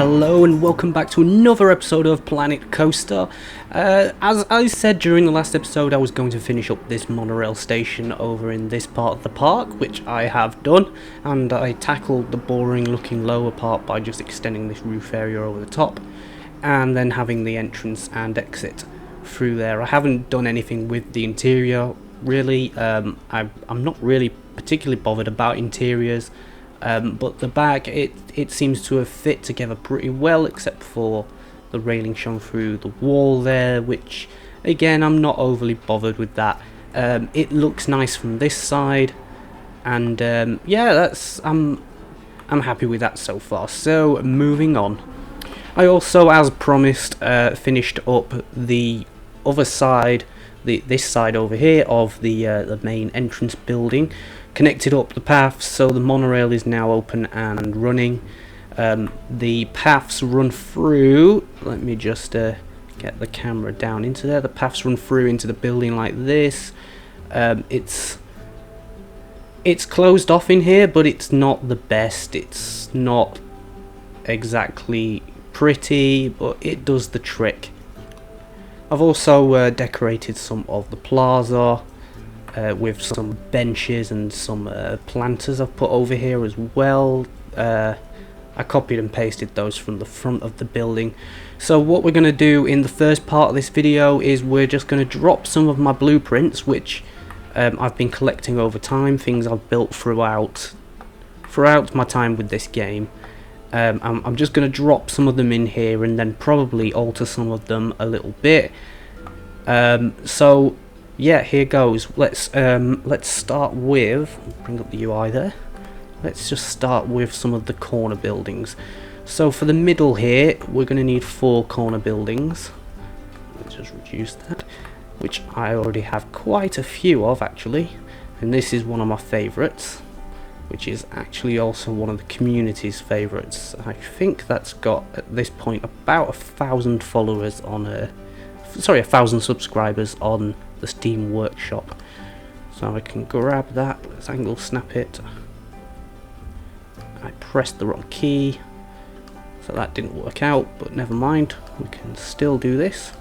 Hello and welcome back to another episode of Planet Coaster. As I said during the last episode, I was going to finish up this monorail station over in this part of the park, which I have done, and I tackled the boring looking lower part by just extending this roof area over the top and then having the entrance and exit through there. I haven't done anything with the interior really. I'm not really particularly bothered about interiors. But the back, it seems to have fit together pretty well, except for the railing shown through the wall there, which again I'm not overly bothered with that. It looks nice from this side, and yeah, I'm happy with that so far. So moving on, I also, as promised, finished up the other side, this side over here of the main entrance building. Connected up the paths, so the monorail is now open and running. The paths run through, let me just get the camera down into there. The paths run through into the building like this. It's closed off in here, but it's not the best. It's not exactly pretty, but it does the trick. I've also decorated some of the plaza with some benches and some planters I've put over here as well. I copied and pasted those from the front of the building. So what we're going to do in the first part of this video is we're just going to drop some of my blueprints, which I've been collecting over time, things I've built throughout my time with this game. I'm just going to drop some of them in here and then probably alter some of them a little bit. So yeah, here goes. Let's start with, bring up the UI there. Let's just start with some of the corner buildings. So for the middle here, we're going to need 4 corner buildings. Let's just reduce that, which I already have quite a few of actually. And this is one of my favourites, which is actually also one of the community's favourites. I think that's got at this point about 1,000 followers on 1,000 subscribers on the Steam Workshop. So I can grab that, let's angle snap it. I pressed the wrong key, so that didn't work out, but never mind, we can still do this.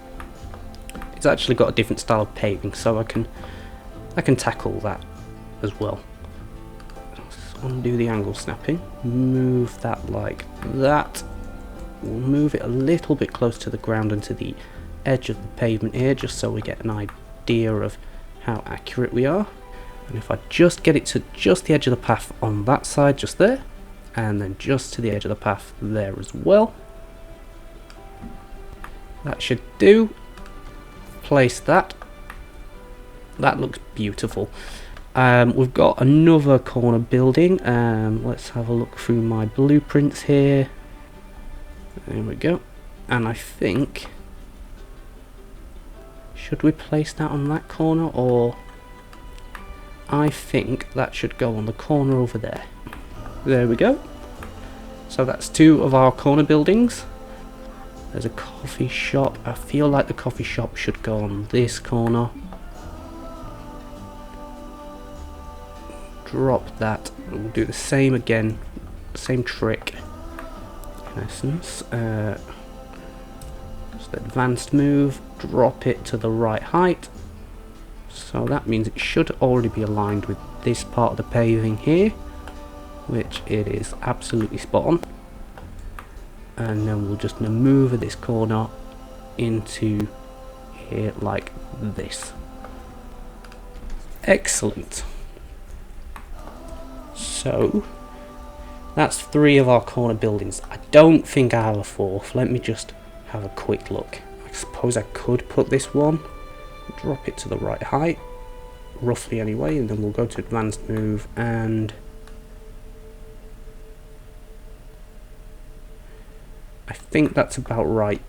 It's actually got a different style of paving, so I can tackle that as well. Let's undo the angle snapping, move that like that. We'll move it a little bit close to the ground and to the edge of the pavement here, just so we get an idea of how accurate we are. And if I just get it to just the edge of the path on that side, just there, and then just to the edge of the path there as well, that should do. Place that. That looks beautiful. We've got another corner building. Let's have a look through my blueprints here. There we go. And I think, should we place that on that corner, or I think that should go on the corner over there. There we go. So that's 2 of our corner buildings. There's a coffee shop. I feel like the coffee shop should go on this corner. Drop that. We'll do the same again. Same trick in essence. Just advanced move. Drop it to the right height. So that means it should already be aligned with this part of the paving here, which it is absolutely spot on. And then we'll just maneuver this corner into here like this. Excellent. So that's 3 of our corner buildings. I don't think I have a 4th. Let me just have a quick look. I suppose I could put this one, drop it to the right height, roughly anyway, and then we'll go to advanced move, and I think that's about right.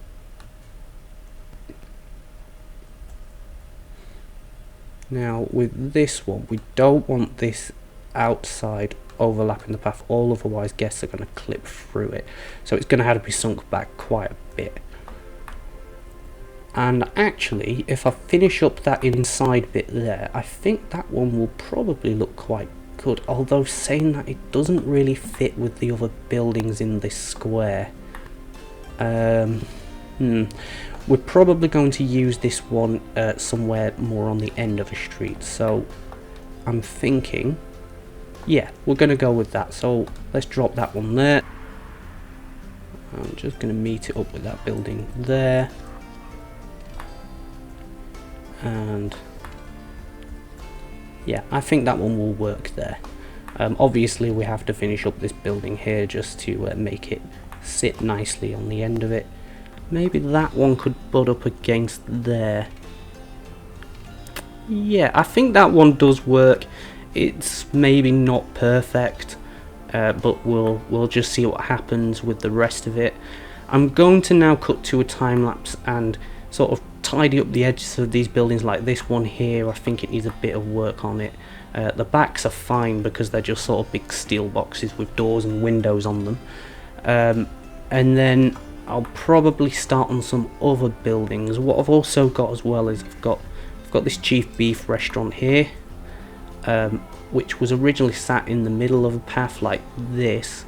Now with this one, we don't want this outside overlapping the path, all otherwise guests are going to clip through it, so it's going to have to be sunk back quite a bit. And actually, if I finish up that inside bit there, I think that one will probably look quite good, although saying that, it doesn't really fit with the other buildings in this square. We're probably going to use this one somewhere more on the end of a street, so I'm thinking, yeah, we're going to go with that. So let's drop that one there. I'm just going to meet it up with that building there, and yeah, I think that one will work there. Obviously we have to finish up this building here just to make it sit nicely on the end of it. Maybe that one could butt up against there. Yeah, I think that one does work. It's maybe not perfect, but we'll just see what happens with the rest of it. I'm going to now cut to a time lapse and sort of tidy up the edges of these buildings. Like this one here, I think it needs a bit of work on it. The backs are fine because they're just sort of big steel boxes with doors and windows on them. And then I'll probably start on some other buildings. What I've also got as well is I've got this Chief Beef restaurant here, which was originally sat in the middle of a path like this,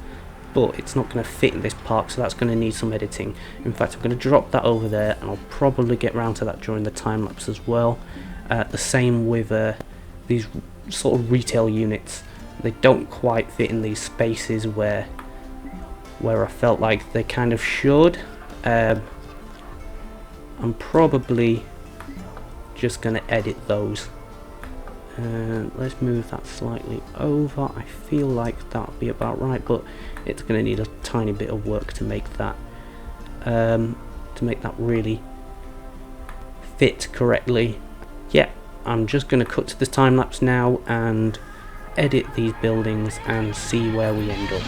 but it's not going to fit in this park, so that's going to need some editing. In fact, I'm going to drop that over there, and I'll probably get round to that during the time lapse as well. The same with these sort of retail units. They don't quite fit in these spaces where I felt like they kind of should. I'm probably just going to edit those. Let's move that slightly over. I feel like that'll be about right, but it's going to need a tiny bit of work to make that really fit correctly. Yeah, I'm just going to cut to this time lapse now and edit these buildings and see where we end up.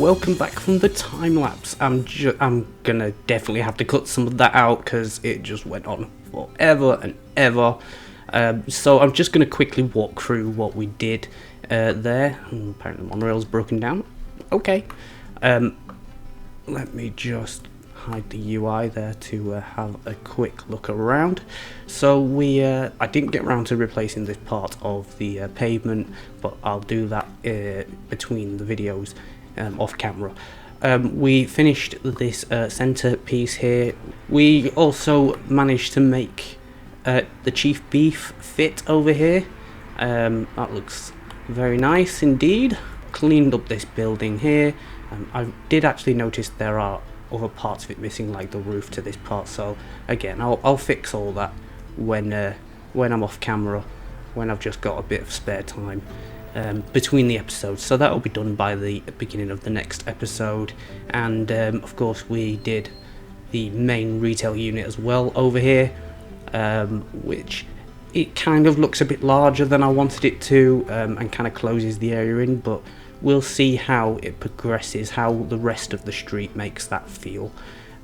welcome back from the time lapse. I'm gonna definitely have to cut some of that out because it just went on forever and ever. So I'm just gonna quickly walk through what we did there. Apparently the monorail's broken down. Okay. Let me just hide the UI there to have a quick look around. So I didn't get around to replacing this part of the pavement, but I'll do that between the videos off camera. We finished this center piece here. We also managed to make the chief beef fit over here. That looks very nice indeed. Cleaned up this building here. I did actually notice there are other parts of it missing, like the roof to this part, so again I'll fix all that when I'm off camera, when I've just got a bit of spare time between the episodes. So that'll be done by the beginning of the next episode. And of course we did the main retail unit as well over here, which it kind of looks a bit larger than I wanted it to, and kind of closes the area in, but we'll see how it progresses, how the rest of the street makes that feel.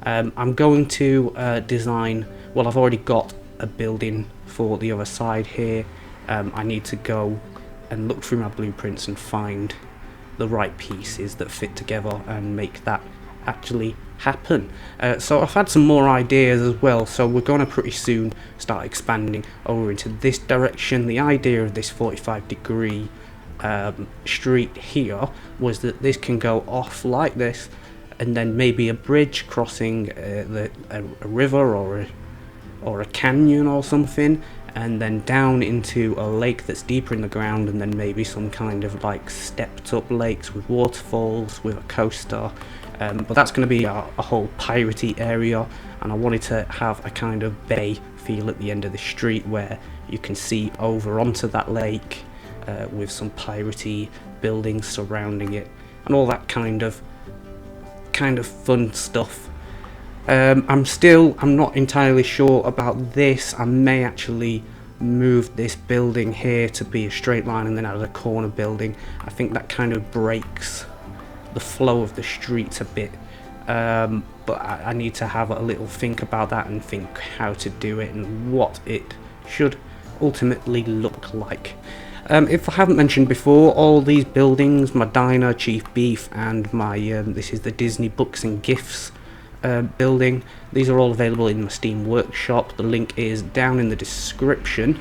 I'm going to design, well, I've already got a building for the other side here. I need to go and look through my blueprints and find the right pieces that fit together and make that actually happen. So I've had some more ideas as well, so we're going to pretty soon start expanding over into this direction. The idea of this 45-degree street here was that this can go off like this, and then maybe a bridge crossing a river or a canyon or something, and then down into a lake that's deeper in the ground, and then maybe some kind of like stepped up lakes with waterfalls with a coaster. But that's going to be a whole piratey area, and I wanted to have a kind of bay feel at the end of the street where you can see over onto that lake, with some piratey buildings surrounding it and all that kind of fun stuff. I'm not entirely sure about this. I may actually move this building here to be a straight line and then add a corner building. I think that kind of breaks the flow of the street a bit, but I need to have a little think about that and think how to do it and what it should ultimately look like. If I haven't mentioned before, all these buildings, my diner, Chief Beef, and my this is the Disney Books and Gifts building, these are all available in my Steam Workshop. The link is down in the description,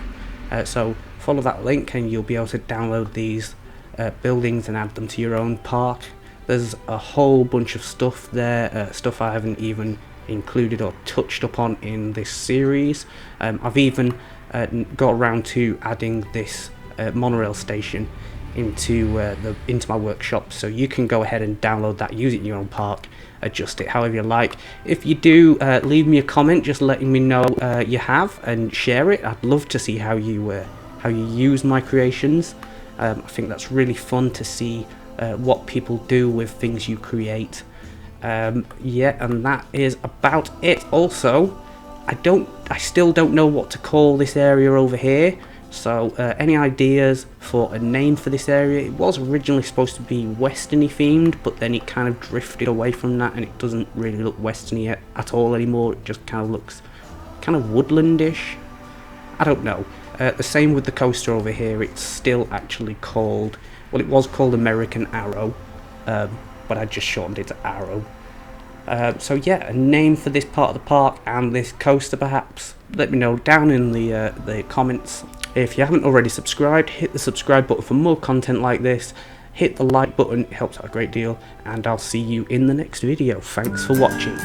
so follow that link and you'll be able to download these buildings and add them to your own park. There's a whole bunch of stuff there, stuff I haven't even included or touched upon in this series. I've even got around to adding this monorail station into my workshop, so you can go ahead and download that, use it in your own park, adjust it however you like. If you do, leave me a comment just letting me know you have, and share it. I'd love to see how you use my creations. I think that's really fun to see what people do with things you create. Yeah, and that is about it. Also, I still don't know what to call this area over here. So any ideas for a name for this area? It was originally supposed to be westerny themed, but then it kind of drifted away from that, and it doesn't really look westerny at all anymore. It just kind of looks kind of woodlandish. I don't know. The same with the coaster over here. It's still actually called, well, it was called American Arrow, but I just shortened it to Arrow. So yeah, a name for this part of the park and this coaster perhaps. Let me know down in the comments. If you haven't already subscribed, hit the subscribe button for more content like this. Hit the like button, it helps out a great deal, and I'll see you in the next video. Thanks for watching.